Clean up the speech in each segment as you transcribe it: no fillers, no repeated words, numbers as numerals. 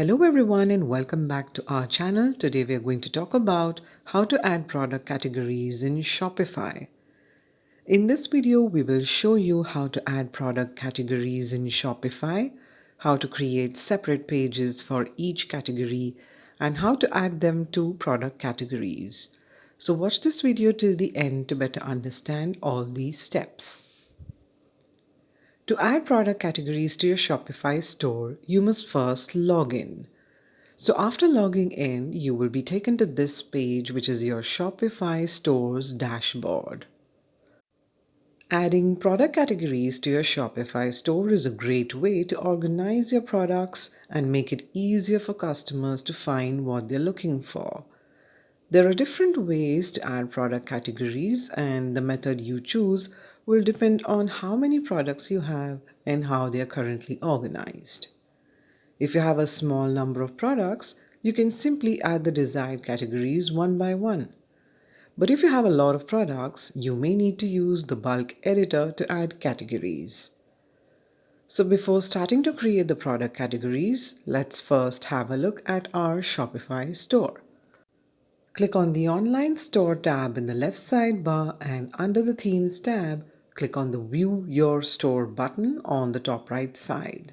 Hello everyone and welcome back to our channel. Today we are going to talk about how to add product categories in Shopify. In this video, we will show you how to add product categories in Shopify, how to create separate pages for each category, and how to add them to product categories. So watch this video till the end to better understand all these steps. To add product categories to your Shopify store, you must first log in. So after logging in, you will be taken to this page, which is your Shopify store's dashboard. Adding product categories to your Shopify store is a great way to organize your products and make it easier for customers to find what they're looking for. There are different ways to add product categories, and the method you choose will depend on how many products you have and how they are currently organized. If you have a small number of products, you can simply add the desired categories one by one. But if you have a lot of products, you may need to use the bulk editor to add categories. So before starting to create the product categories, let's first have a look at our Shopify store. Click on the Online Store tab in the left sidebar, and under the Themes tab, click on the View Your Store button on the top right side.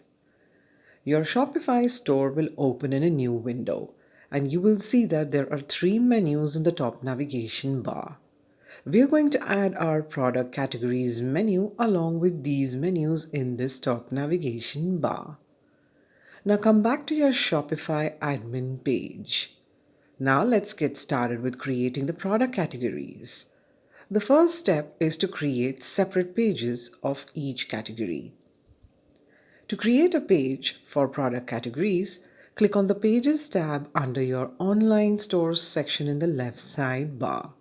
Your Shopify store will open in a new window, and you will see that there are three menus in the top navigation bar. We are going to add our product categories menu along with these menus in this top navigation bar. Now come back to your Shopify admin page. Now let's get started with creating the product categories. The first step is to create separate pages of each category. To create a page for product categories, click on the Pages tab under your Online Stores section in the left sidebar.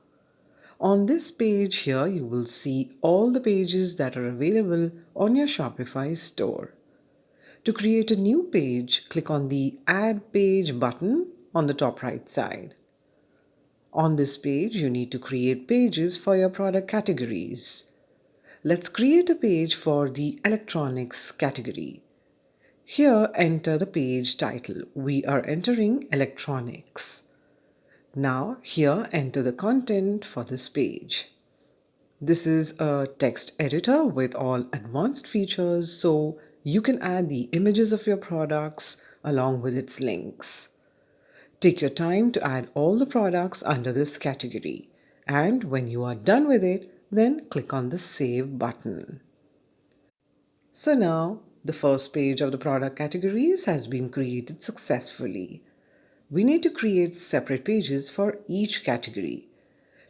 On this page here, you will see all the pages that are available on your Shopify store. To create a new page, click on the Add Page button on the top right side. On this page, you need to create pages for your product categories. Let's create a page for the electronics category. Here, enter the page title. We are entering electronics. Now, here, enter the content for this page. This is a text editor with all advanced features, so you can add the images of your products along with its links. Take your time to add all the products under this category, and when you are done with it, then click on the Save button. So now, the first page of the product categories has been created successfully. We need to create separate pages for each category.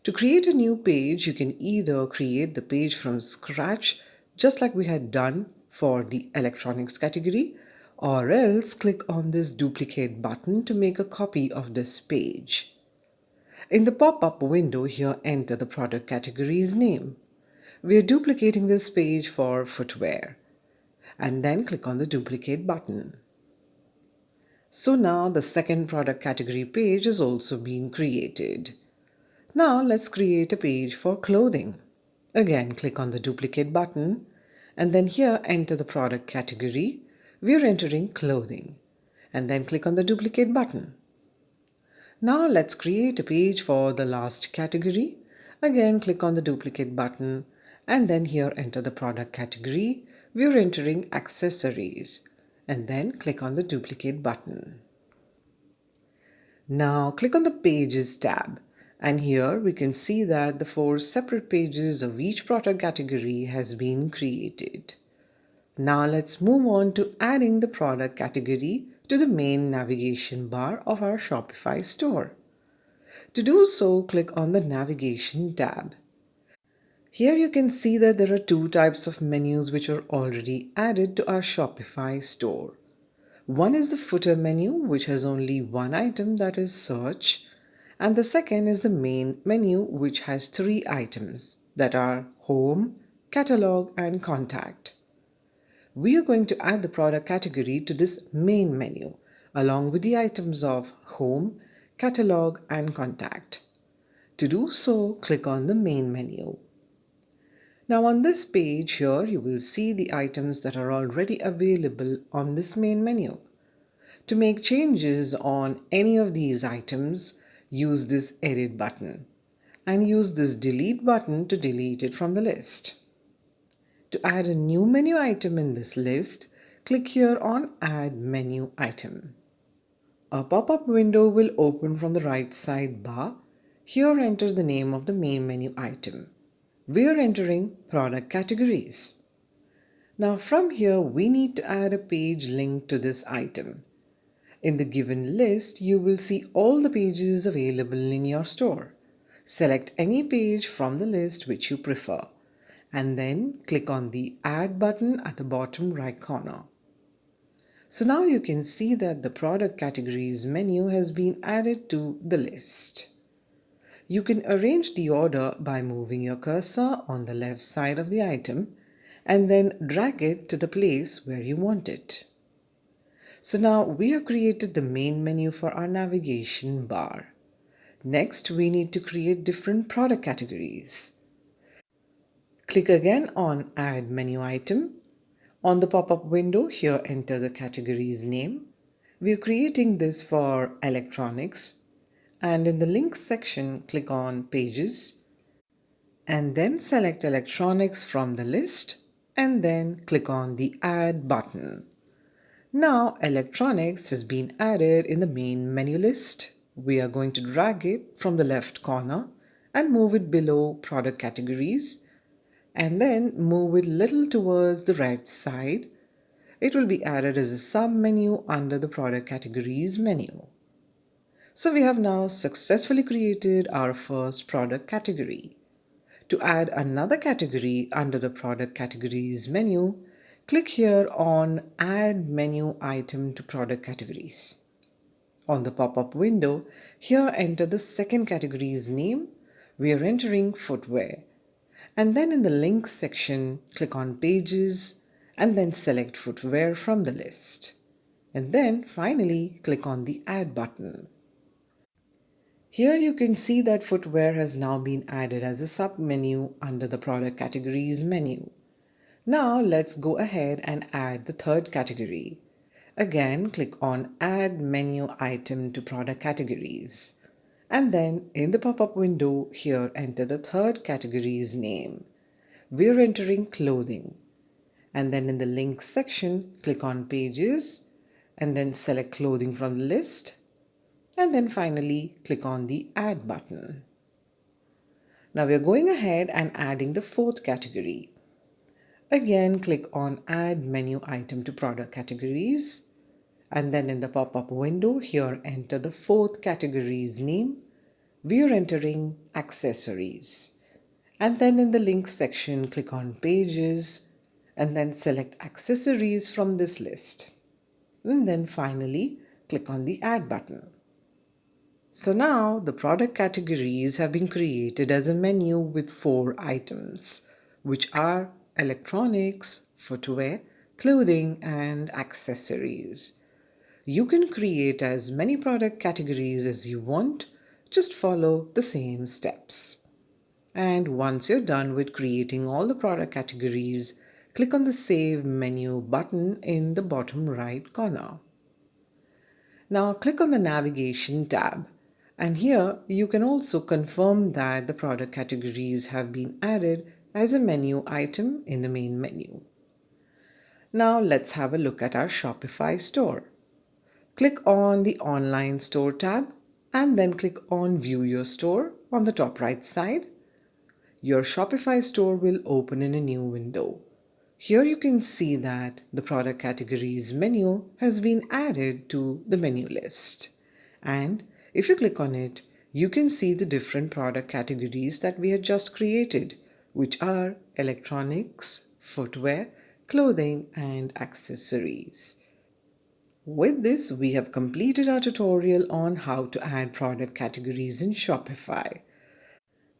To create a new page, you can either create the page from scratch, just like we had done for the electronics category, or else click on this duplicate button to make a copy of this page. In the pop-up window here, enter the product category's name. We are duplicating this page for footwear, and then click on the duplicate button. So now the second product category page is also being created. Now let's create a page for clothing. Again, click on the duplicate button, and then here enter the product category. We are entering clothing, and then click on the duplicate button. Now let's create a page for the last category. Again, click on the duplicate button, and then here enter the product category. We are entering accessories, and then click on the duplicate button. Now click on the Pages tab, and here we can see that the 4 separate pages of each product category has been created. Now let's move on to adding the product category to the main navigation bar of our Shopify store. To do so, click on the Navigation tab. Here you can see that there are 2 types of menus which are already added to our Shopify store. One is the footer menu, which has only one item, that is search, and the second is the main menu, which has 3 items that are home, catalog, and contact. We are going to add the product category to this main menu along with the items of home, catalog, and contact. To do so, click on the main menu. Now on this page here, you will see the items that are already available on this main menu. To make changes on any of these items, use this edit button and use this delete button to delete it from the list. To add a new menu item in this list, click here on Add Menu Item. A pop-up window will open from the right sidebar. Here enter the name of the main menu item. We are entering product categories. Now from here we need to add a page link to this item. In the given list, you will see all the pages available in your store. Select any page from the list which you prefer and then click on the Add button at the bottom right corner. So now you can see that the product categories menu has been added to the list. You can arrange the order by moving your cursor on the left side of the item and then drag it to the place where you want it. So now we have created the main menu for our navigation bar. Next, we need to create different product categories. Click again on Add Menu Item. On the pop-up window, here enter the category's name. We are creating this for electronics. And in the links section, click on Pages. And then select electronics from the list. And then click on the Add button. Now electronics has been added in the main menu list. We are going to drag it from the left corner and move it below product categories and then move it little towards the right side. It will be added as a sub-menu under the product categories menu. So we have now successfully created our first product category. To add another category under the product categories menu, click here on Add Menu Item to Product Categories. On the pop-up window, here enter the second category's name. We are entering footwear. And then in the links section, click on Pages and then select footwear from the list. And then finally, click on the Add button. Here you can see that footwear has now been added as a sub-menu under the product categories menu. Now let's go ahead and add the third category. Again, click on Add Menu Item to Product Categories. And then in the pop-up window, here enter the third category's name. We're entering clothing. And then in the links section, click on Pages and then select clothing from the list. And then finally, click on the Add button. Now we're going ahead and adding the fourth category. Again, click on Add Menu Item to Product Categories. And then in the pop-up window, here enter the fourth category's name. We are entering Accessories. And then in the links section, click on Pages and then select Accessories from this list. And then finally, click on the Add button. So now the product categories have been created as a menu with 4 items, which are electronics, footwear, clothing, and accessories. You can create as many product categories as you want, just follow the same steps. And once you're done with creating all the product categories, click on the Save Menu button in the bottom right corner. Now click on the Navigation tab. And here you can also confirm that the product categories have been added as a menu item in the main menu. Now let's have a look at our Shopify store. Click on the Online Store tab and then click on View Your Store on the top right side. Your Shopify store will open in a new window. Here you can see that the product categories menu has been added to the menu list. And if you click on it, you can see the different product categories that we had just created, which are electronics, footwear, clothing, and accessories. With this, we have completed our tutorial on how to add product categories in Shopify.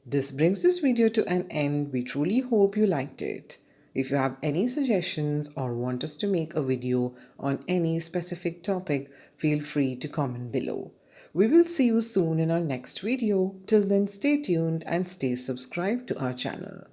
This brings this video to an end. We truly hope you liked it. If you have any suggestions or want us to make a video on any specific topic, feel free to comment below. We will see you soon in our next video. Till then, stay tuned and stay subscribed to our channel.